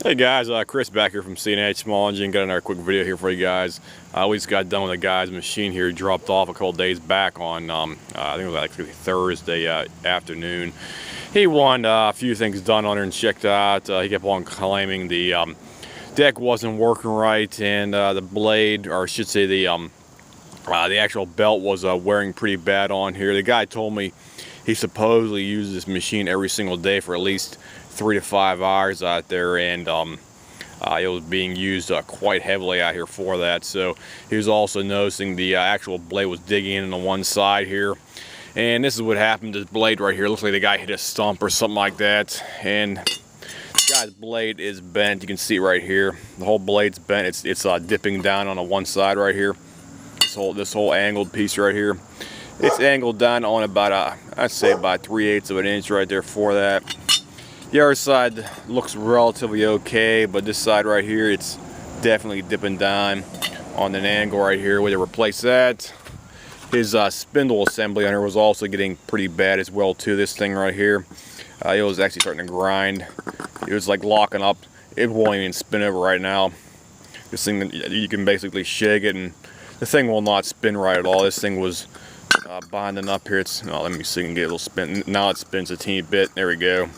Hey guys, Chris back here from C&H Small Engine. Got another quick video here for you guys. We just got done with a guy's machine here. Dropped off a couple days back on, I think it was like Thursday afternoon. He wanted a few things done on there and checked out. He kept on claiming the deck wasn't working right, and the blade, or I should say the actual belt was wearing pretty bad on here. The guy told me he supposedly uses this machine every single day for at least 3 to 5 hours out there, and it was being used quite heavily out here for that. So he was also noticing the actual blade was digging in on one side here, and this is what happened to this blade right here. Looks like the guy hit a stump or something like that, and the guy's blade is bent. You can see it right here. The whole blade's bent. It's dipping down on the one side right here. This whole angled piece right here, it's angled down on about I'd say about 3/8 of an inch right there for that. The other side looks relatively okay, but this side right here, it's definitely dipping down on an angle right here. Way to replace that. His spindle assembly on here was also getting pretty bad as well too. This thing right here, it was actually starting to grind. It was like locking up. It won't even spin over right now. This thing, you can basically shake it and the thing will not spin right at all. This thing was binding up here. Let me see if I can get a little spin. Now it spins a teeny bit. There we go.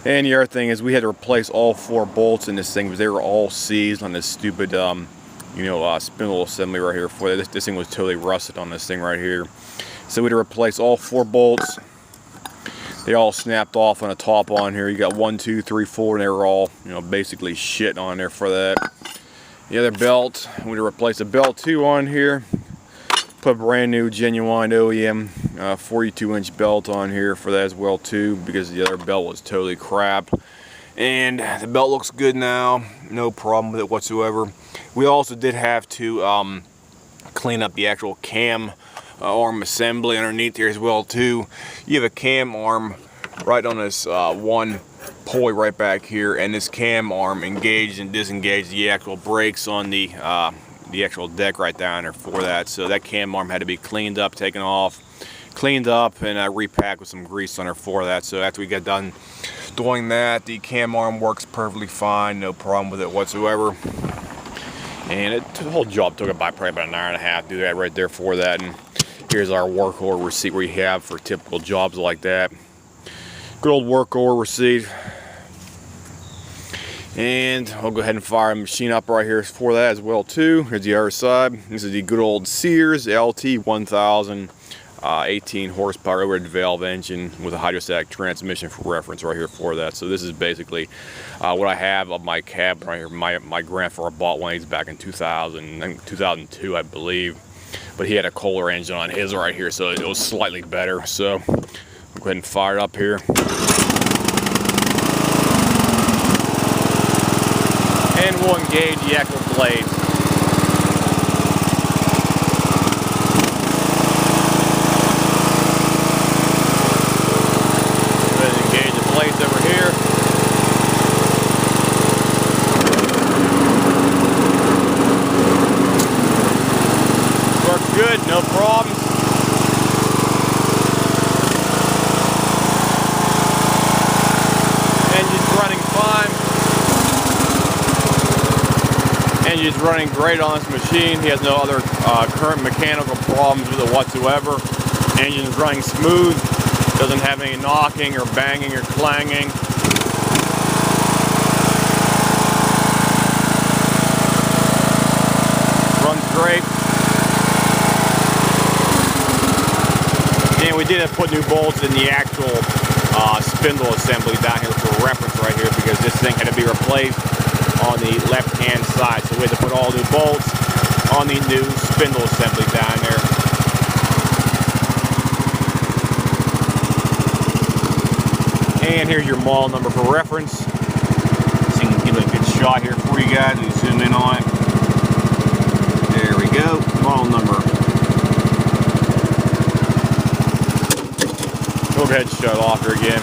And the other thing is we had to replace all 4 bolts in this thing because they were all seized on this stupid, spindle assembly right here. For this thing was totally rusted on this thing right here. So we had to replace all 4 bolts. They all snapped off on the top on here. You got 1, 2, 3, 4, and they were all, basically shit on there for that. The other belt, we had to replace the belt too on here. Put a brand new genuine OEM 42-inch belt on here for that as well too, because the other belt was totally crap. And the belt looks good now, no problem with it whatsoever. We also did have to clean up the actual cam arm assembly underneath here as well too. You have a cam arm right on this one pulley right back here, and this cam arm engaged and disengaged the actual brakes on the actual deck right down there for that. So that cam arm had to be cleaned up, taken off, cleaned up, and repacked with some grease on there for that. So after we get done doing that, the cam arm works perfectly fine, no problem with it whatsoever. And the whole job took probably about an hour and a half to do that right there for that. And here's our work order receipt we have for typical jobs like that. Good old work order receipt. And I'll go ahead and fire the machine up right here for that as well too. Here's the other side. This is the good old Sears LT1000 18 horsepower overhead valve engine with a hydrostatic transmission for reference right here for that. So this is basically what I have of my cab right here. My grandfather bought one of these back in 2002 I believe, but he had a Kohler engine on his right here, so it was slightly better. So I'll go ahead and fire it up here. And we'll engage the actual blades. Go ahead and engage the blades over here. Works good, no problems. Engine's running fine. Engine's running great on this machine. He has no other current mechanical problems with it whatsoever. Engine's running smooth. Doesn't have any knocking or banging or clanging. Runs great. And we did have to put new bolts in the actual spindle assembly down here for reference right here, because this thing had to be replaced on the left hand side. So we had to put all new bolts on the new spindle assembly down there. And here's your model number for reference. So you can give it a good shot here for you guys. We can zoom in on it. There we go. Model number. Go ahead and shut it off here again.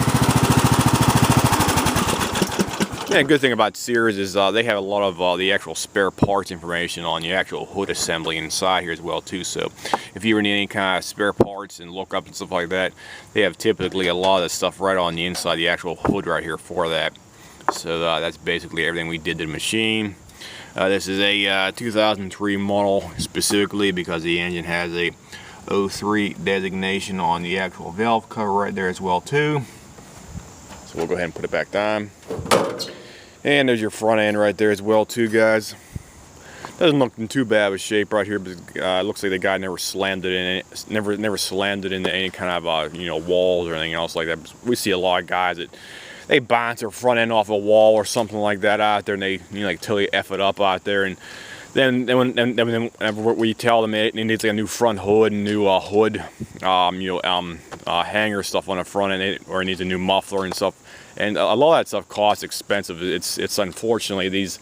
Yeah, good thing about Sears is they have a lot of the actual spare parts information on the actual hood assembly inside here as well too. So if you ever need any kind of spare parts and look up and stuff like that, they have typically a lot of the stuff right on the inside, the actual hood right here for that. So that's basically everything we did to the machine. This is a 2003 model specifically because the engine has a 03 designation on the actual valve cover right there as well too. So we'll go ahead and put it back down. And there's your front end right there as well too, guys. Doesn't look in too bad of a shape right here, but it looks like the guy never slammed it in it, never slammed it into any kind of you know, walls or anything else like that. We see a lot of guys that they bounce their front end off a wall or something like that out there, and they, you know, like totally F it up out there. And then whenever we tell them it needs like a new front hood, new hood, hanger stuff on the front end, or it needs a new muffler and stuff. And a lot of that stuff costs expensive. It's unfortunately these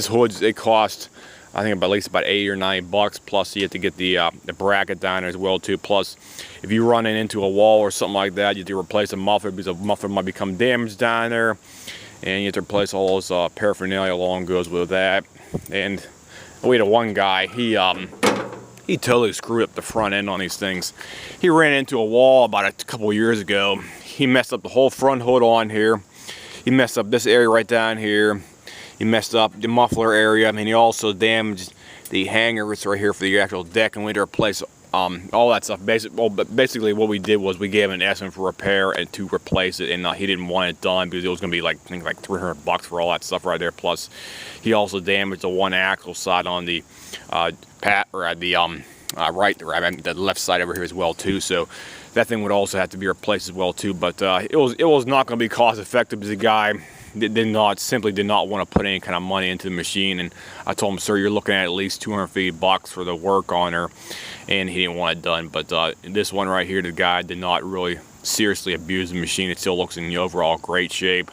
hoods, they cost, I think at least about $80 or $90, plus you have to get the bracket down as well too. Plus, if you run it into a wall or something like that, you have to replace a muffler because a muffler might become damaged down there, and you have to replace all those paraphernalia along goes with that. And we had one guy, he totally screwed up the front end on these things. He ran into a wall about a couple years ago. He messed up the whole front hood on here. He messed up this area right down here. He messed up the muffler area. I mean, he also damaged the hangers right here for the actual deck, and we had to replace all that stuff. Basically, what we did was we gave him an estimate for repair and to replace it, and he didn't want it done because it was going to be like, I think, like $300 for all that stuff right there. Plus, he also damaged the one axle side on the the left side over here as well too. So that thing would also have to be replaced as well too. But it was not going to be cost effective because the guy simply did not want to put any kind of money into the machine. And I told him, sir, you're looking at least $250 for the work on her, and he didn't want it done. But this one right here, the guy did not really seriously abuse the machine. It still looks in the overall great shape,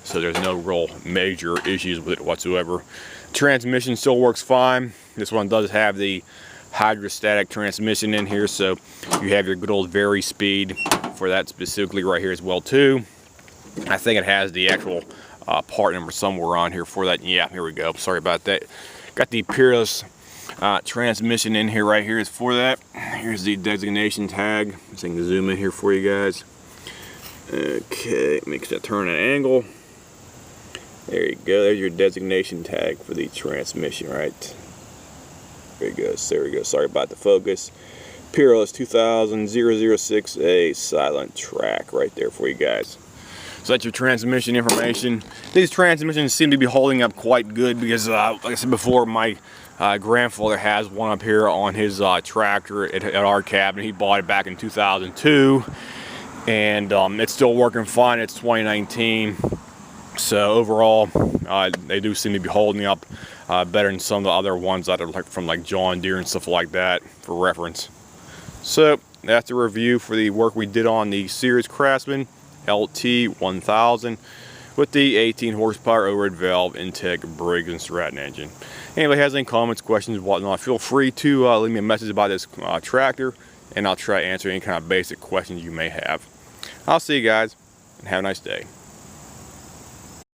so there's no real major issues with it whatsoever. Transmission still works fine. This one does have the hydrostatic transmission in here, so you have your good old vari speed for that specifically right here as well too. I think it has the actual part number somewhere on here for that. Yeah, here we go. Sorry about that. Got the Peerless transmission in here right here is for that. Here's the designation tag. So I can zoom in here for you guys. Okay, makes that turn at an angle. There you go. There's your designation tag for the transmission, right? There you go. There we go. Sorry about the focus. Peerless 2000 006A silent track right there for you guys. So that's your transmission information. These transmissions seem to be holding up quite good because, like I said before, my grandfather has one up here on his tractor at our cabin. He bought it back in 2002, and it's still working fine. It's 2019, so overall, they do seem to be holding up better than some of the other ones that are like from like John Deere and stuff like that, for reference. So that's the review for the work we did on the Sears Craftsman LT1000 with the 18 horsepower overhead valve intake Briggs & Stratton engine. Anybody has any comments, questions, whatnot, feel free to leave me a message about this tractor, and I'll try to answer any kind of basic questions you may have. I'll see you guys, and have a nice day.